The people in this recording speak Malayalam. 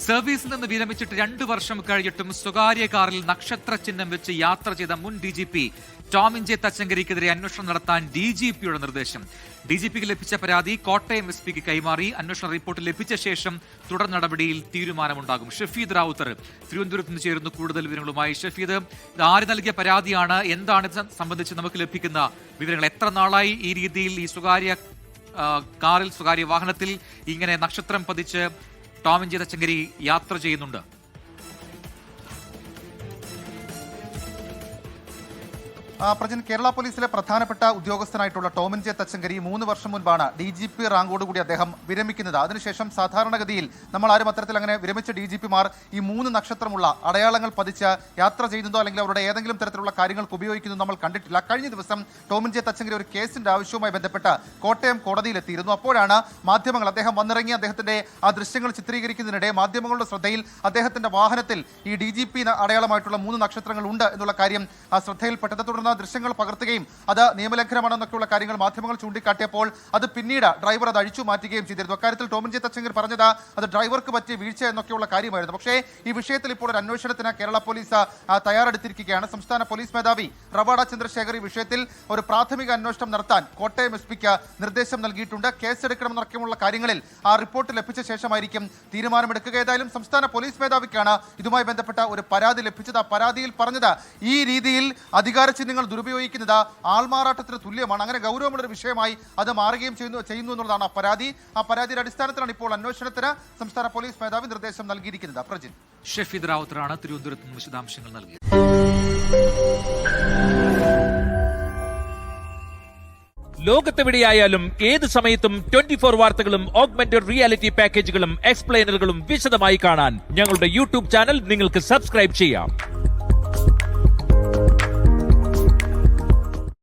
സർവീസിൽ നിന്ന് വിരമിച്ചിട്ട് 2 വർഷം കഴിഞ്ഞിട്ടും സ്വകാര്യ കാറിൽ നക്ഷത്ര ചിഹ്നം വെച്ച് യാത്ര ചെയ്ത മുൻ DGP ടോമിൻ ജെ തച്ചങ്കരിക്കെതിരെ അന്വേഷണം നടത്താൻ DGPയുടെ നിർദ്ദേശം. DGPക്ക് ലഭിച്ച പരാതി കോട്ടയം SP-ക്ക് കൈമാറി. അന്വേഷണ റിപ്പോർട്ട് ലഭിച്ച ശേഷം തുടർ നടപടിയിൽ തീരുമാനമുണ്ടാകും. ഷഫീദ് റാവുത്തർ തിരുവനന്തപുരത്ത് നിന്ന് ചേരുന്നു കൂടുതൽ വിവരങ്ങളുമായി. ഷഫീദ്, ആര് നൽകിയ പരാതിയാണ്, എന്താണ് ഇത് സംബന്ധിച്ച് നമുക്ക് ലഭിക്കുന്ന വിവരങ്ങൾ? എത്ര നാളായി ഈ രീതിയിൽ ഈ സ്വകാര്യ കാറിൽ, സ്വകാര്യ വാഹനത്തിൽ ഇങ്ങനെ നക്ഷത്രം പതിച്ച് ടോമിൻ ജെ തച്ചങ്കരി യാത്ര ചെയ്യുന്നുണ്ട്? പ്രജൻ, കേരള പോലീസിലെ പ്രധാനപ്പെട്ട ഉദ്യോഗസ്ഥനായിട്ടുള്ള ടോമിൻ ജെ തച്ചങ്കരി 3 വർഷം മുൻപാണ് DGP റാങ്കോടുകൂടി അദ്ദേഹം വിരമിക്കുന്നത്. അതിനുശേഷം സാധാരണഗതിയിൽ നമ്മൾ ആരും അത്തരത്തിൽ അങ്ങനെ വിരമിച്ച DGPമാർ ഈ 3 നക്ഷത്രമുള്ള അടയാളങ്ങൾ പതിച്ച് യാത്ര ചെയ്യുന്നതോ അല്ലെങ്കിൽ അവരുടെ ഏതെങ്കിലും തരത്തിലുള്ള കാര്യങ്ങൾക്ക് ഉപയോഗിക്കുന്നതോ നമ്മൾ കണ്ടിട്ടില്ല. കഴിഞ്ഞ ദിവസം ടോമിൻ ജെ തച്ചങ്കരി ഒരു കേസിന്റെ ആവശ്യവുമായി ബന്ധപ്പെട്ട് കോട്ടയം കോടതിയിലെത്തിയിരുന്നു. അപ്പോഴാണ് മാധ്യമങ്ങൾ, അദ്ദേഹം വന്നിറങ്ങി അദ്ദേഹത്തിന്റെ ആ ദൃശ്യങ്ങൾ ചിത്രീകരിക്കുന്നതിനിടെ മാധ്യമങ്ങളുടെ ശ്രദ്ധയിൽ അദ്ദേഹത്തിന്റെ വാഹനത്തിൽ ഈ DGP അടയാളമായിട്ടുള്ള 3 നക്ഷത്രങ്ങൾ ഉണ്ട് എന്നുള്ള കാര്യം ശ്രദ്ധയിൽപ്പെട്ടത്. തുടർന്ന് ദൃശ്യങ്ങൾ പകർത്തുകയും അത് നിയമലംഘനമാണെന്നൊക്കെയുള്ള കാര്യങ്ങൾ മാധ്യമങ്ങൾ ചൂണ്ടിക്കാട്ടിയപ്പോൾ അത് പിന്നീട് ഡ്രൈവർ അത് അഴിച്ചു മാറ്റുകയും ചെയ്തിരുന്നു. അക്കാര്യത്തിൽ ടോമിൻ ജെ തച്ചങ്കരി പറഞ്ഞത് അത് ഡ്രൈവർക്ക് പറ്റിയ വീഴ്ച എന്നൊക്കെയുള്ള കാര്യമായിരുന്നു. പക്ഷേ ഈ വിഷയത്തിൽ ഇപ്പോൾ ഒരു അന്വേഷണത്തിന് കേരള പോലീസ് തയ്യാറെടുത്തിരിക്കുകയാണ്. സംസ്ഥാന പോലീസ് മേധാവി റവാഡ ചന്ദ്രശേഖർ ഈ വിഷയത്തിൽ ഒരു പ്രാഥമിക അന്വേഷണം നടത്താൻ കോട്ടയം SP-ക്ക് നിർദ്ദേശം നൽകിയിട്ടുണ്ട്. കേസെടുക്കണമെന്നൊക്കെയുള്ള കാര്യങ്ങളിൽ ആ റിപ്പോർട്ട് ലഭിച്ച ശേഷമായിരിക്കും തീരുമാനമെടുക്കുക. ഏതായാലും സംസ്ഥാന പോലീസ് മേധാവിക്കാണ് ഇതുമായി ബന്ധപ്പെട്ട ഒരു പരാതി ലഭിച്ചത്. ആ പരാതിയിൽ പറഞ്ഞത് ഈ രീതിയിൽ അധികാര ചിഹ്നങ്ങൾ ദുരുപയോഗിക്കുന്നത് ആൾമാറാട്ടത്തിന് തുല്യമാണ്. അങ്ങനെ ഗൗരവമുള്ള ഒരു വിഷയമായി അത് മാറുകയും ചെയ്യുന്നു എന്നുള്ളതാണ് ആ പരാതി. ആ പരാതിയുടെ അടിസ്ഥാനത്തിലാണ് ഇപ്പോൾ അന്വേഷണത്തിന് സംസ്ഥാന പോലീസ് മേധാവി നിർദ്ദേശം നൽകിയിരിക്കുന്നത്. പ്രജിൻ, ഷഫീദ് റാവുത്തറാണ് തിരുവനന്തപുരത്ത് നിന്ന് വിശദാംശങ്ങൾ നൽകിയത്. ലോകത്തെവിടെയായാലും ഏത് സമയത്തും 24 വാർത്തകളും ഓഗ്മെന്റഡ് റിയാലിറ്റി പാക്കേജുകളും എക്സ്പ്ലെയിനറുകളും വിശദമായി കാണാൻ ഞങ്ങളുടെ YouTube ചാനൽ നിങ്ങൾക്ക് സബ്സ്ക്രൈബ് ചെയ്യാം.